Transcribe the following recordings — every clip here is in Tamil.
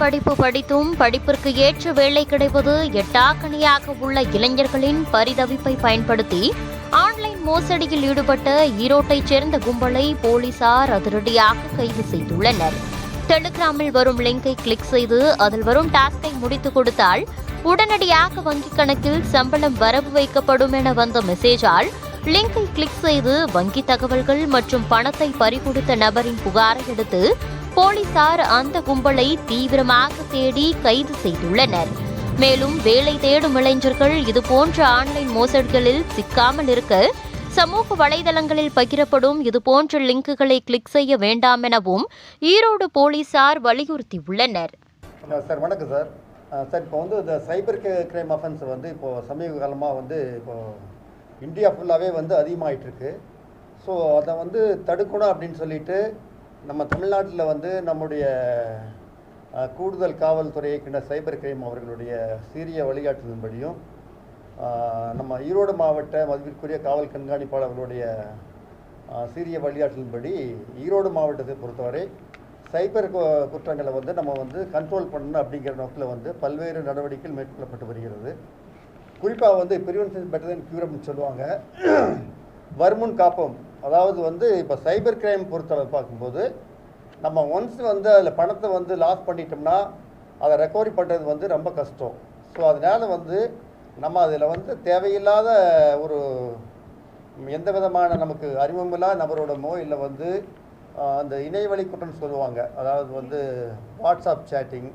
படிப்பு படித்தும் படிப்பிற்கு ஏற்ற வேலை கிடைப்பது எட்டாக்கணியாக உள்ள இளைஞர்களின் பரிதவிப்பை பயன்படுத்தி ஆன்லைன் மோசடியில் ஈடுபட்ட ஈரோட்டைச் சேர்ந்த கும்பலை போலீசார் அதிரடியாக கைது செய்துள்ளனர். டெலிகிராமில் வரும் லிங்கை கிளிக் செய்து அதில் வரும் டாஸ்கை முடித்துக் கொடுத்தால் உடனடியாக வங்கிக் கணக்கில் சம்பளம் வரவு வைக்கப்படும் என வந்த மெசேஜால் லிங்கை கிளிக் செய்து வங்கி தகவல்கள் மற்றும் பணத்தை பறிகொடுத்த நபரின் புகாரை அடுத்து போலீசார் அந்த கும்பலை தீவிரமாக தேடி கைது செய்துள்ளனர். மேலும் வேலை தேடும் இளைஞர்கள் இதுபோன்ற ஆன்லைன் மோசடிகளில் சிக்காமல் இருக்க சமூக வலைதளங்களில் பகிரப்படும் இதுபோன்ற லிங்குகளை கிளிக் செய்ய வேண்டாம் எனவும் ஈரோடு போலீசார் வலியுறுத்தியுள்ளனர். சார் வணக்கம் சார். சார் இப்போ இந்த சைபர் கிரைம் அஃபென்ஸ் இப்போது சமீப காலமாக இப்போது இந்தியா ஃபுல்லாகவே அதிகமாகிட்டு இருக்கு. ஸோ அதை தடுக்கணும் அப்படின்னு சொல்லிட்டு நம்ம தமிழ்நாட்டில் நம்முடைய கூடுதல் காவல்துறை இயக்குனர் சைபர் கிரைம் அவர்களுடைய சீரிய வழிகாட்டுதலின்படியும் நம்ம ஈரோடு மாவட்ட மதிப்பிற்குரிய காவல் கண்காணிப்பாளர் அவர்களுடைய சீரிய வழிகாட்டுதலின்படி ஈரோடு மாவட்டத்தை பொறுத்தவரை சைபர் குற்றங்களை நம்ம கண்ட்ரோல் பண்ணணும் அப்படிங்கிற நோக்கில் பல்வேறு நடவடிக்கைகள் மேற்கொள்ளப்பட்டு வருகிறது. குறிப்பாக ப்ரிவென்ஷன் பெட்டர் தென் க்யூர் அப்படின்னு சொல்லுவாங்க. வருமுன் காப்போம். அதாவது இப்போ சைபர் கிரைம் பொறுத்தளவு பார்க்கும்போது நம்ம ஒன்ஸ் அதில் பணத்தை லாஸ் பண்ணிட்டோம்னா அதை ரெக்கவரி பண்ணுறது ரொம்ப கஷ்டம். ஸோ அதனால் நம்ம அதில் தேவையில்லாத ஒரு எந்த விதமான நமக்கு அறிமுகமில்லாத நபரோடமோ இல்லை அந்த இணையவழி குற்றம்னு சொல்லுவாங்க. அதாவது WhatsApp chatting,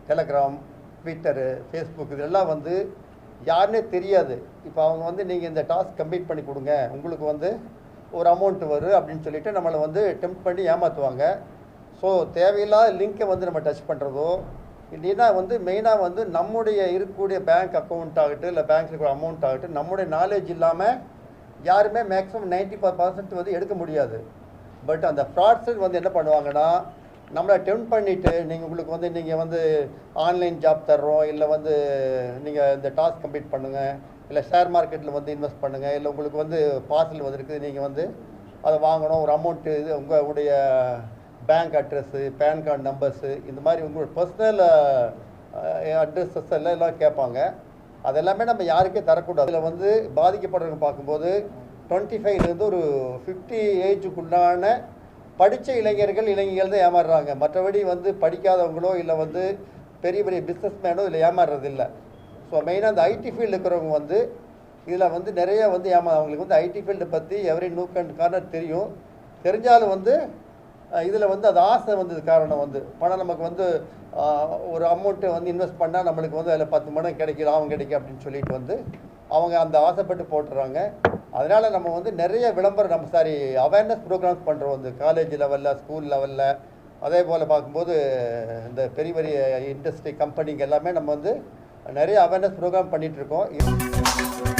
Telegram, Twitter, Facebook இதெல்லாம் யாருன்னே தெரியாது. இப்போ அவங்க நீங்கள் இந்த டாஸ்க் கம்ப்ளீட் பண்ணி கொடுங்க, உங்களுக்கு ஒரு அமௌண்ட் வரும் அப்படின்னு சொல்லிட்டு நம்மளை டெம்ப்ட் பண்ணி ஏமாற்றுவாங்க. ஸோ தேவையில்லாத லிங்கை நம்ம டச் பண்ணுறதோ இல்லைன்னா மெயினாக நம்முடைய இருக்கக்கூடிய பேங்க் அக்கௌண்ட் ஆகட்டும் இல்லை பேங்க்கில் இருக்கிற அமௌண்ட் ஆகட்டும் நம்முடைய நாலேஜ் இல்லாமல் யாருமே மேக்ஸிமம் 95% எடுக்க முடியாது. பட் அந்த ஃப்ராட்ஸர் என்ன பண்ணுவாங்கன்னா நம்மளை டெம்ப்ட் பண்ணிவிட்டு உங்களுக்கு நீங்கள் ஆன்லைன் ஜாப் தர்றோம், இல்லை நீங்கள் இந்த டாஸ்க் கம்ப்ளீட் பண்ணுங்கள், இல்லை ஷேர் மார்க்கெட்டில் இன்வெஸ்ட் பண்ணுங்கள், இல்லை உங்களுக்கு பார்சல் இருக்குது நீங்கள் அதை வாங்கணும், ஒரு அமௌண்ட்டு இது உங்களுடைய bank address, PAN card numbers, இந்த மாதிரி உங்களோட பர்சனல் அட்ரஸஸ் எல்லாம் கேட்பாங்க. அதெல்லாமே நம்ம யாருக்கே தரக்கூடாது. அதில் பாதிக்கப்படுறவங்க பார்க்கும்போது 25 ஒரு 50 ஏஜுக்குள்ளான படித்த இளைஞர்கள் தான் ஏமாறுறாங்க. மற்றபடி படிக்காதவங்களோ இல்லை பெரிய பெரிய பிஸ்னஸ் மேனோ இதில் ஏமாறுறதில்லை. ஸோ மெயினாக அந்த ஐடி ஃபீல்டு இருக்கிறவங்க இதில் நிறைய அவங்களுக்கு ஐடி ஃபீல்டை பற்றி எவரி நூக் அண்ட் கார்னர் தெரியும். தெரிஞ்சாலும் இதில் அது ஆசை காரணம் பணம் நமக்கு ஒரு அமௌண்ட்டு இன்வெஸ்ட் பண்ணால் நம்மளுக்கு அதில் 10 மடங்கு கிடைக்கும், லாபம் கிடைக்கும் அப்படின்னு சொல்லிட்டு அவங்க அந்த ஆசைப்பட்டு போட்டுறாங்க. அதனால் நம்ம நிறைய விளம்பரம் அவேர்னஸ் ப்ரோக்ராம்ஸ் பண்ணுறோம் காலேஜ் லெவலில், ஸ்கூல் லெவலில். அதே போல் பார்க்கும்போது இந்த பெரிய பெரிய இண்டஸ்ட்ரி கம்பெனிங்க எல்லாமே நம்ம நிறைய அவேர்னஸ் ப்ரோக்ராம் பண்ணிகிட்ருக்கோம்.